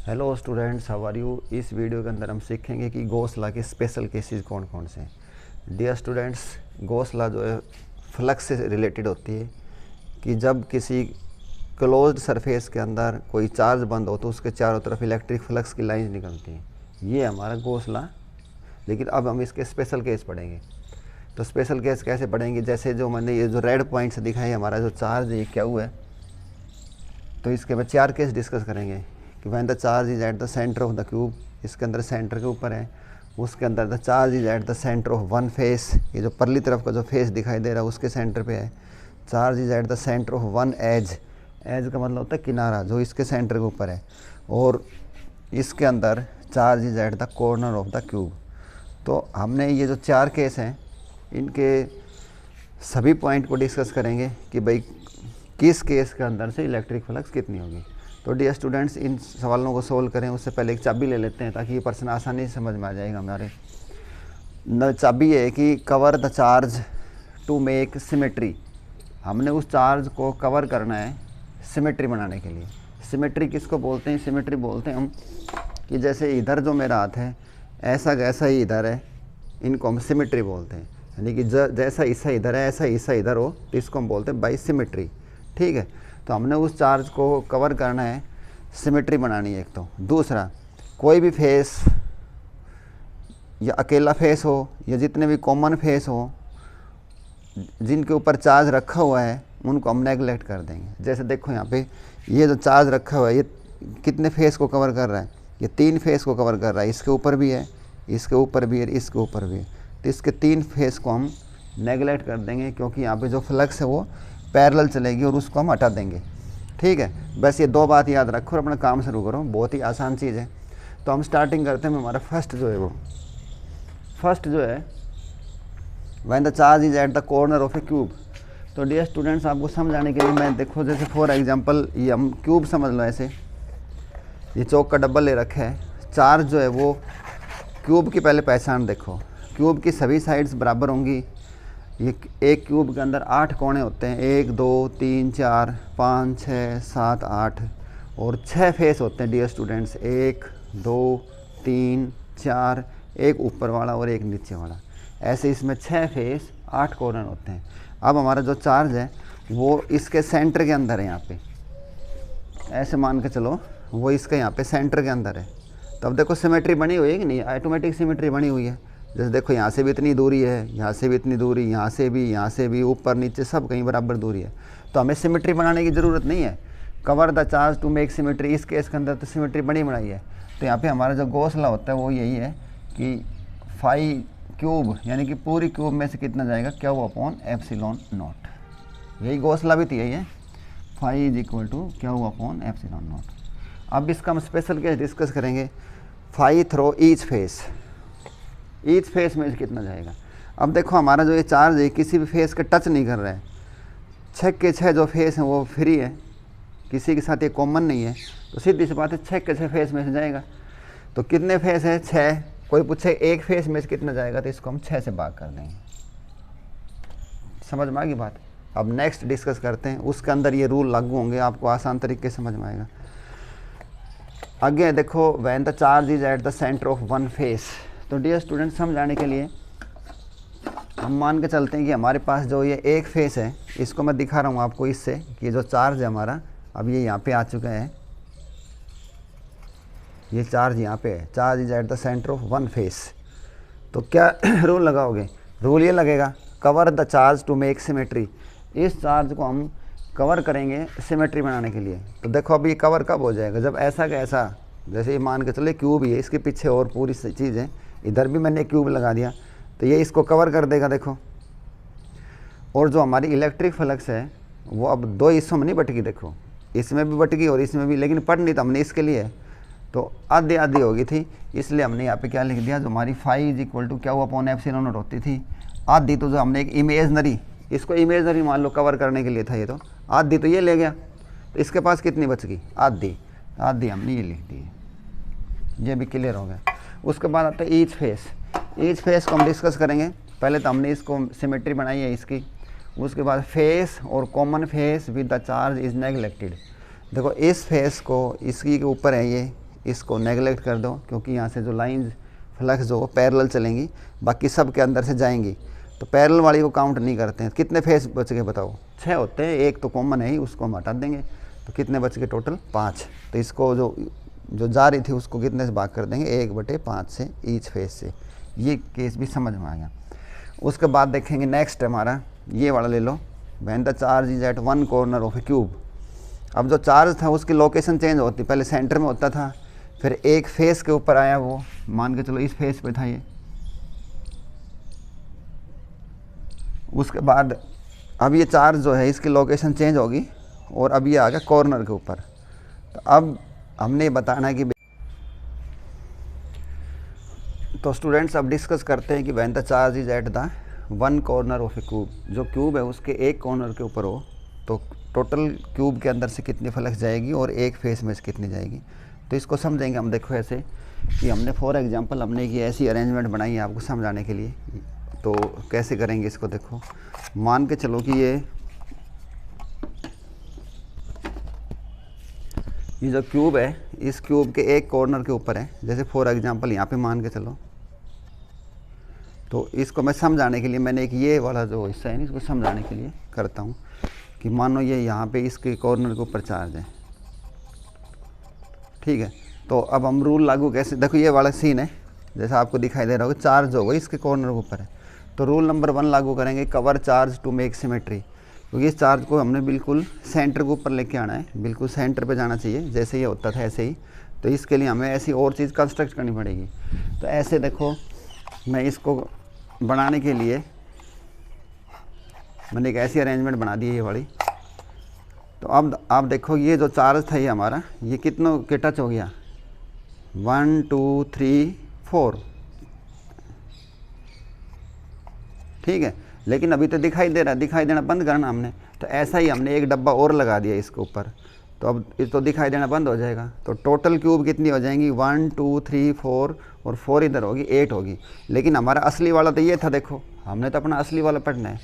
Hello students, how are you. इस video के अंदर हम सीखेंगे कि गॉस लॉ के स्पेशल केसेस कौन कौन से हैं। डियर स्टूडेंट्स, गॉस लॉ जो है फ्लक्स से रिलेटेड होती है कि जब किसी क्लोज्ड सरफेस के अंदर कोई चार्ज बंद हो तो उसके चारों तरफ इलेक्ट्रिक फ्लक्स की लाइंस निकलती हैं। ये हमारा गॉस लॉ। लेकिन अब हम इसके स्पेशल केस पढ़ेंगे। तो स्पेशल केस कैसे पढ़ेंगे, जैसे जो मैंने ये जो रेड पॉइंट्स दिखाए हमारा जो चार्ज है ये क्या हुआ है, तो इसके बाद 4 केस डिस्कस करेंगे कि when the charge is at the centre of the cube, इसके अंदर सेंटर के ऊपर है। उसके अंदर the charge is at the centre of one face, ये जो परली तरफ का जो फेस दिखाई दे रहा है उसके सेंटर पे है। Charge is at the centre of one edge, edge का मतलब होता है किनारा, जो इसके सेंटर के ऊपर है। और इसके अंदर charge is at the corner of the cube. तो हमने ये जो 4 केस हैं इनके सभी पॉइंट को डिस्कस करेंगे कि भाई किस केस के अंदर से इलेक्ट्रिक फ्लक्स कितनी होगी। तो डियर स्टूडेंट्स, इन सवालों को सोल्व करें उससे पहले एक चाबी ले लेते हैं ताकि ये प्रश्न आसानी से समझ में आ जाएगा हमारे। चाबी है कि cover the charge to make symmetry. हमने उस चार्ज को कवर करना है सिमेट्री बनाने के लिए। सिमेट्री किसको बोलते हैं? सिमेट्री बोलते हैं हम कि जैसे इधर जो मेरा हाथ है ऐसा कैसा ही इधर है, इनको हम सिमेट्री बोलते हैं। यानी कि जैसा हिस्सा इधर है ऐसा हिस्सा इधर हो तो इसको हम बोलते हैं बाई सिमेट्री। ठीक है, तो हमने उस चार्ज को कवर करना है, सिमेट्री बनानी है एक। तो दूसरा, कोई भी फेस या अकेला फेस हो या जितने भी कॉमन फेस हो जिनके ऊपर चार्ज रखा हुआ है उनको हम नेगलेक्ट कर देंगे। जैसे देखो यहाँ पे ये जो चार्ज रखा हुआ है ये कितने फेस को कवर कर रहा है? ये 3 फेस को कवर कर रहा है। इसके ऊपर भी है, इसके ऊपर भी है, इसके ऊपर भी है। तो इसके 3 फेस को हम नेगलेक्ट कर देंगे क्योंकि यहाँ पे जो फ्लक्स है वो पैरेलल चलेगी और उसको हम हटा देंगे। ठीक है, बस ये 2 बात याद रखो और अपना काम शुरू करो। बहुत ही आसान चीज़ है। तो हम स्टार्टिंग करते हैं। हमारा फर्स्ट जो है when the charge is at the corner of a cube. तो डियर स्टूडेंट्स, आपको समझाने के लिए मैं देखो, जैसे फॉर एग्जांपल ये हम क्यूब समझ लो। ऐसे ये चौक का डब्बा ले रखा है। चार्ज जो है वो क्यूब की पहले पहचान देखो। क्यूब की सभी साइड्स बराबर होंगी। ये एक क्यूब के अंदर 8 कोने होते हैं, 1 2 3 4 5 6 7 8 और 6 फेस होते हैं डियर स्टूडेंट्स। 1 2 3 4, एक ऊपर वाला और एक नीचे वाला। ऐसे इसमें 6 फेस 8 कॉर्नर होते हैं। अब हमारा जो चार्ज है वो इसके सेंटर के अंदर है। यहाँ पे ऐसे मान के चलो वो इसके यहाँ पे सेंटर के अंदर है। तो अब देखो सिमेट्री बनी हुई है कि नहीं? ऑटोमेटिक सिमेट्री बनी हुई है। जैसे देखो यहाँ से भी इतनी दूरी है, यहाँ से भी इतनी दूरी, यहाँ से भी, ऊपर नीचे सब कहीं बराबर दूरी है। तो हमें सिमेट्री बनाने की ज़रूरत नहीं है। Cover the charge to make symmetry, इस केस के अंदर तो सिमेट्री बनी बनाई है। तो यहाँ पे हमारा जो गॉस लॉ होता है वो यही है कि फाई क्यूब यानी कि पूरी क्यूब में से कितना जाएगा, क्यू अपॉन एप्सिलॉन नॉट। यही गॉस लॉ भी तो यही है, phi is equal to q upon epsilon naught. अब इसका हम स्पेशल केस डिस्कस करेंगे। फाई थ्रो ईच फेस में कितना जाएगा। अब देखो हमारा जो ये चार्ज है किसी भी फेस का टच नहीं कर रहा है। 6 के 6 जो फेस हैं वो फ्री है, किसी के साथ ये कॉमन नहीं है। तो सीधी सी बात है 6 के 6 फेस में से जाएगा। तो कितने फेस है? 6। कोई पूछे एक फेस में से कितना जाएगा तो इसको हम 6 से भाग कर देंगे। समझ में आ गई बात? अब नेक्स्ट डिस्कस करते हैं। उसके अंदर ये रूल लागू होंगे, आपको आसान तरीके से समझ में आएगा। आगे देखो, when the charge is at the centre of one face. तो डियर स्टूडेंट, समझाने के लिए हम मान के चलते हैं कि हमारे पास जो ये एक फेस है, इसको मैं दिखा रहा हूँ आपको इससे कि जो चार्ज है हमारा अब ये यहाँ पे आ चुका है। ये चार्ज यहाँ पे है। Charge is at the centre of one face. तो क्या रूल लगाओगे? रूल ये लगेगा, cover the charge to make symmetry. इस चार्ज को हम कवर करेंगे सिमेट्री बनाने के लिए। तो देखो अब ये कवर कब हो जाएगा? जब ऐसा का ऐसा, जैसे ये मान के चले क्यूब ही है, इसके पीछे और पूरी चीज़ है, इधर भी मैंने क्यूब लगा दिया तो ये इसको कवर कर देगा। देखो, और जो हमारी इलेक्ट्रिक फ्लक्स है वो अब 2 हिस्सों में नहीं बटेगी। देखो इसमें भी बटेगी और इसमें भी, लेकिन पढ़नी तो हमने इसके लिए तो आधी आधी होगी थी, इसलिए हमने यहाँ पे क्या लिख दिया, जो हमारी फाई इज इक्वल टू क्या अपॉन एप्सिलॉन नॉट होती थी आधी, तो जो हमने एक इमेजनरी, इसको इमेजनरी मान लो कवर करने के लिए था ये, तो आधी तो ये ले गया। तो इसके पास कितनी बच गई? आधी हमने ये लिख दी। ये भी क्लियर हो गया। उसके बाद आता है ईच फेस को हम डिस्कस करेंगे। पहले तो हमने इसको सिमेट्री बनाई है इसकी। उसके बाद फेस और common face with the charge is neglected. देखो इस फेस को, इसकी के ऊपर है ये, इसको नेगलेक्ट कर दो, क्योंकि यहाँ से जो लाइन फ्लक्स जो पैरेलल चलेंगी, बाकी सब के अंदर से जाएंगी, तो पैरेलल वाली को काउंट नहीं करते हैं। कितने फेस बच गए बताओ? 6 होते हैं, एक तो कॉमन है ही, उसको हम हटा देंगे, तो कितने बच गए टोटल? 5। तो इसको जो जा रही थी उसको कितने से भाग कर देंगे? 1/5 से ईच फेस से। ये केस भी समझ में आ गया। उसके बाद देखेंगे नेक्स्ट हमारा ये वाला ले लो, when the charge is at one corner of a cube. अब जो चार्ज था उसकी लोकेशन चेंज होती, पहले सेंटर में होता था, फिर एक फेस के ऊपर आया, वो मान के चलो इस फेस पे था ये, उसके बाद अब ये चार्ज जो है इसकी लोकेशन चेंज होगी और अब ये आ गया कॉर्नर के ऊपर। तो अब हमने बताना है कि, तो स्टूडेंट्स अब डिस्कस करते हैं कि when the charge is at the one corner of a cube, जो क्यूब है उसके एक कॉर्नर के ऊपर हो, तो टोटल क्यूब के अंदर से कितनी फ्लक्स जाएगी और एक फेस में से कितनी जाएगी। तो इसको समझेंगे हम। देखो ऐसे कि हमने फॉर एग्जांपल हमने ये ऐसी अरेंजमेंट बनाई है आपको समझाने के लिए, तो कैसे करेंगे इसको। देखो मान के चलो कि ये जो क्यूब है इस क्यूब के एक कॉर्नर के ऊपर है, जैसे फॉर एग्जांपल यहाँ पे मान के चलो, तो इसको मैं समझाने के लिए मैंने एक ये वाला जो हिस्सा है इसको समझाने के लिए करता हूँ कि मानो ये यहाँ पे इसके कॉर्नर के ऊपर चार्ज है, ठीक है। तो अब हम रूल लागू कैसे, देखो ये वाला सीन है जैसा आपको दिखाई दे रहा होगा, चार्ज होगा इसके कॉर्नर के ऊपर है, तो रूल नंबर 1 लागू करेंगे, cover charge to make symmetry. क्योंकि इस चार्ज को हमने बिल्कुल सेंटर के ऊपर लेके आना है, बिल्कुल सेंटर पे जाना चाहिए, जैसे ये होता था ऐसे ही। तो इसके लिए हमें ऐसी और चीज़ कंस्ट्रक्ट करनी पड़ेगी। तो ऐसे देखो मैं इसको बनाने के लिए मैंने एक ऐसी अरेंजमेंट बना दी है ये वाली। तो अब आप देखो ये जो चार्ज था ये हमारा, ये कितनों के टच हो गया? 1 2 3 4, ठीक है। लेकिन अभी तो दिखाई दे रहा है, दिखाई देना बंद करना हमने। तो ऐसा ही हमने एक डब्बा और लगा दिया इसके ऊपर, तो अब ये तो दिखाई देना बंद हो जाएगा। तो टोटल क्यूब कितनी हो जाएंगी? 1 2 3 4, और 4 इधर होगी, 8 होगी। लेकिन हमारा असली वाला तो ये था, देखो हमने तो अपना असली वाला पढ़ना है।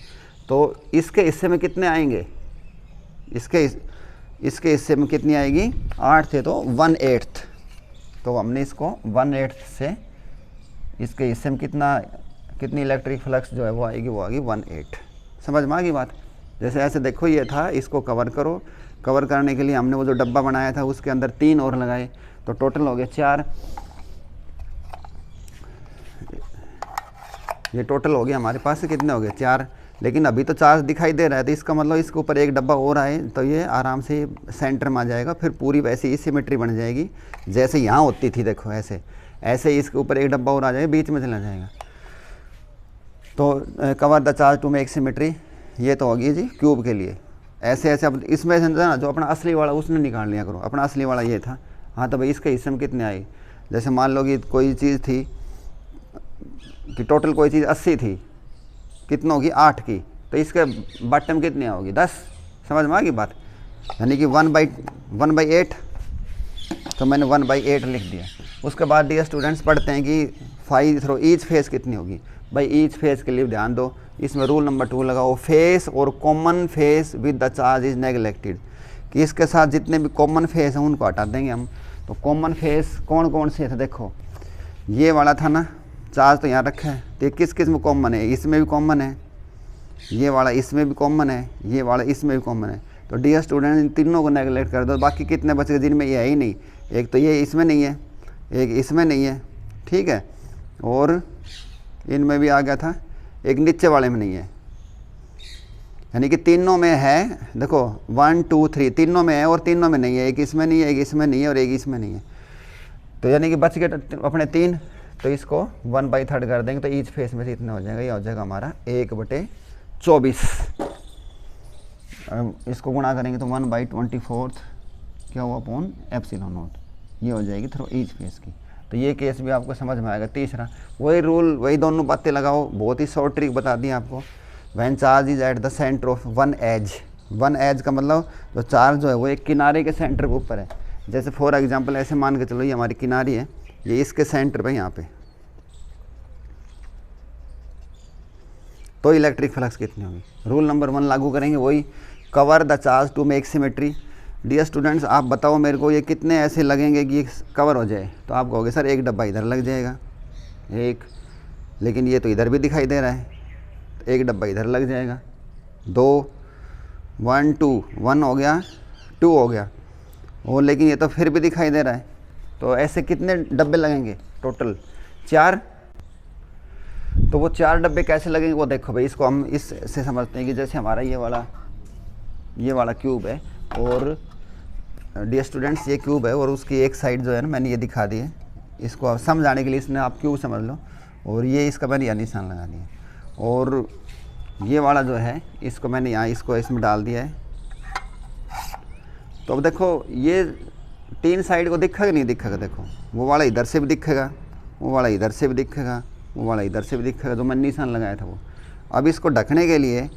तो इसके हिस्से में कितने आएंगे? इसके हिस्से में कितनी आएगी? 8 थे तो 1/8। तो हमने इसको 1/8 से इसके हिस्से में कितनी इलेक्ट्रिक फ्लक्स जो है वो आएगी, वो आएगी 1/8। समझ में आ गई बात? जैसे ऐसे देखो ये था, इसको कवर करो। कवर करने के लिए हमने वो जो डब्बा बनाया था उसके अंदर 3 और लगाए, तो टोटल हो गए 4। ये टोटल हो गया हमारे पास से कितने हो गए? 4। लेकिन अभी तो चार्ज दिखाई दे रहा है, तो इसका मतलब इसके ऊपर एक डब्बा और आए तो ये आराम से सेंटर में आ जाएगा, फिर पूरी वैसे ही सिमेट्री बन जाएगी जैसे यहाँ होती थी। देखो ऐसे ही इसके ऊपर एक डब्बा और आ जाएगा, बीच में चला जाएगा। तो cover the charge to make symmetry, ये तो होगी जी क्यूब के लिए। ऐसे अब इसमें से ना जो अपना असली वाला उसने निकाल लिया करो, अपना असली वाला ये था। हाँ तो भाई इसके हिस्से में कितने आई? जैसे मान लो कि कोई चीज़ थी कि टोटल कोई चीज़ 80 थी, कितना होगी? 8 की, तो इसके बॉटम कितनी होगी? 10। समझ में आ गई बात? यानी कि 1/8, तो मैंने 1/8 लिख दिया। उसके बाद डियर स्टूडेंट्स पढ़ते हैं कि फाई थ्रो ईच फेस कितनी होगी। भाई ईच फेस के लिए ध्यान दो, इसमें रूल नंबर 2 लगाओ, फेस और common face with the charge is neglected, कि इसके साथ जितने भी कॉमन फेस हैं उनको हटा देंगे हम। तो कॉमन फेस कौन कौन से थे? देखो ये वाला था ना, चार्ज तो यहाँ रखा है, तो किस किस में कॉमन है? इसमें भी कॉमन है, ये वाला इसमें भी कॉमन है, ये वाला इसमें भी कॉमन है। तो डियर स्टूडेंट इन तीनों को नेगलेक्ट कर दो, बाकी कितने बच गए जिनमें ये है ही नहीं? एक तो ये इसमें नहीं है, एक इसमें नहीं है, ठीक है, और इनमें भी आ गया था, एक नीचे वाले में नहीं है। यानी कि तीनों में है। देखो 1 2 3 तीनों में है और तीनों में नहीं है, एक इसमें नहीं है, एक इसमें नहीं है और एक इसमें नहीं है। तो यानी कि बच गए अपने 3, तो इसको 1/3 कर देंगे, तो ईच फेस में से इतना हो जाएगा, ये हो जाएगा हमारा 1/24। इसको गुणा करेंगे तो 1/24 क्या हुआ अपॉन ε0, ये हो जाएगी थ्रू ईच फेस की। तो ये केस भी आपको समझ में आएगा। तीसरा वही रूल, वही दोनों बातें लगाओ, बहुत ही शॉर्ट ट्रिक बता दी आपको। When charge is at the centre of one edge का मतलब जो चार्ज जो है वो एक किनारे के सेंटर के ऊपर है। जैसे फॉर एग्जांपल ऐसे मान के चलो ये हमारी किनारी है, ये इसके सेंटर पे यहाँ पे, तो इलेक्ट्रिक फ्लक्स कितनी होगी? रूल नंबर 1 लागू करेंगे, वही cover the charge to make symmetry. Dear students, आप बताओ मेरे को ये कितने ऐसे लगेंगे कि ये कवर हो जाए। तो आप कहोगे सर एक डब्बा इधर लग जाएगा, एक, लेकिन ये तो इधर भी दिखाई दे रहा है, तो एक डब्बा इधर लग जाएगा, 2, 1 2, 1 हो गया, 2 हो गया, और लेकिन ये तो फिर भी दिखाई दे रहा है। तो ऐसे कितने डब्बे लगेंगे टोटल? 4। तो वो 4 डब्बे कैसे लगेंगे वो देखो भाई, इसको हम इससे समझते हैं कि जैसे हमारा ये वाला क्यूब है, और डियर स्टूडेंट्स ये क्यूब है, और उसकी एक साइड जो है ना मैंने ये दिखा दी है, इसको आप समझाने के लिए इसने आप क्यूब समझ लो, और ये इसका मैंने यहाँ निशान लगा दिया, और ये वाला जो है इसको मैंने यहाँ इसको इसमें डाल दिया है। तो अब देखो ये 3 साइड को दिखेगा नहीं दिखेगा, देखो वो वाला इधर से भी दिखेगा, वो वाला इधर से भी दिखेगा, वो वाला इधर से भी दिखेगा, जो मैंने निशान लगाया था वो। अब इसको ढकने के लिए,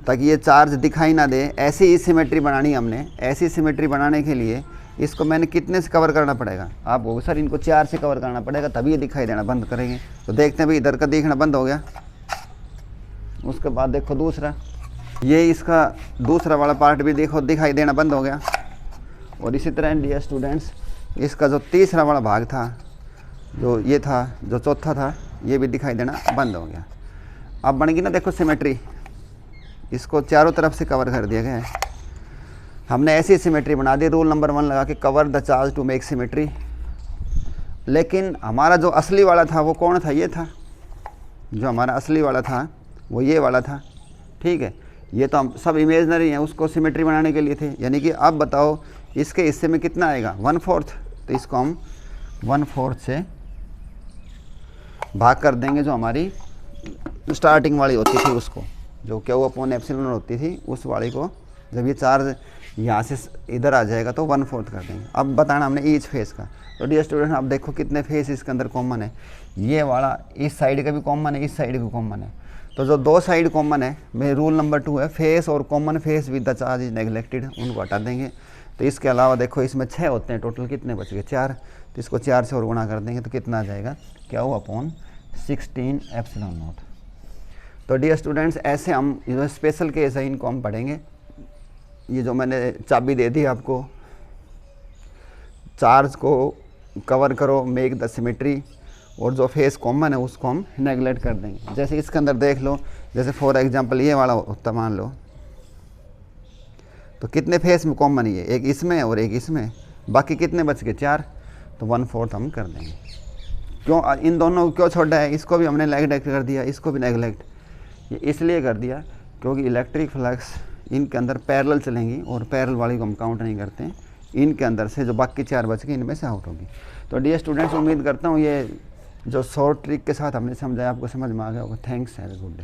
ताकि ये चार्ज दिखाई ना दे, ऐसी ही सिमेट्री बनानी हमने। ऐसी सिमेट्री बनाने के लिए इसको मैंने कितने से कवर करना पड़ेगा? आप बोलो सर इनको 4 से कवर करना पड़ेगा तभी ये दिखाई देना बंद करेंगे। तो देखते हैं भाई, इधर का दिखना बंद हो गया। उसके बाद देखो दूसरा, ये इसका दूसरा वाला पार्ट भी देखो दिखाई देना बंद हो गया। और इसी तरह डियर स्टूडेंट्स, इसका जो तीसरा वाला भाग था, जो ये था, जो चौथा था, ये भी दिखाई देना बंद हो गया। अब बन गई ना देखो सिमेट्री, इसको चारों तरफ से कवर कर दिया गया है। हमने ऐसी सिमेट्री बना दी, रूल नंबर 1 लगा के, cover the charge to make symmetry. लेकिन हमारा जो असली वाला था वो कौन था? ये था। जो हमारा असली वाला था वो ये वाला था, ठीक है। ये तो हम सब इमेजनरी हैं, उसको सिमेट्री बनाने के लिए थे। यानी कि अब बताओ इसके हिस्से में कितना आएगा? 1/4। तो इसको हम 1/4 से भाग कर देंगे, जो हमारी स्टार्टिंग वाली होती थी उसको, जो Q/ε होती थी, उस वाली को। जब ये चार्ज यहाँ से इधर आ जाएगा तो 1/4 कर देंगे। अब बताना हमने ईच फेस का। तो डियर स्टूडेंट आप देखो कितने फेस इसके अंदर कॉमन है। ये वाला इस साइड का भी कॉमन है, इस साइड का कॉमन है। तो जो 2 साइड कॉमन है, मेरे रूल नंबर 2 है, फेस और common face with the charge is neglected, उनको हटा देंगे। तो इसके अलावा देखो इसमें 6 होते हैं टोटल, कितने बच गए? 4। तो इसको 4 से और गुणा कर देंगे तो कितना आ जाएगा? Q/16ε0। तो डियर स्टूडेंट्स ऐसे हम जो स्पेशल केस है इनको हम पढ़ेंगे। ये जो मैंने चाबी दे दी आपको, चार्ज को कवर करो, मेक द सिमेट्री, और जो फेस कॉमन है उसको हम नेगलेक्ट कर देंगे। जैसे इसके अंदर देख लो, जैसे फॉर एग्जांपल ये वाला होता मान लो, तो कितने फेस में कॉमन है? एक इसमें और एक इसमें, बाकी कितने बच गए? 4। तो 1/4 हम कर देंगे। क्यों इन दोनों को क्यों छोड़ा है? इसको भी हमने नेगलेक्ट कर दिया, इसको भी नेगलेक्ट। ये इसलिए कर दिया क्योंकि इलेक्ट्रिक फ्लक्स इनके अंदर पैरेलल चलेंगी, और पैरेलल वाली को हम काउंट नहीं करते हैं। इनके अंदर से जो बाकी 4 बच गए इनमें से आउट होगी। तो डियर स्टूडेंट्स उम्मीद करता हूँ ये जो शॉर्ट ट्रिक के साथ हमने समझाया आपको समझ में आ गया होगा। Thanks, have a good day.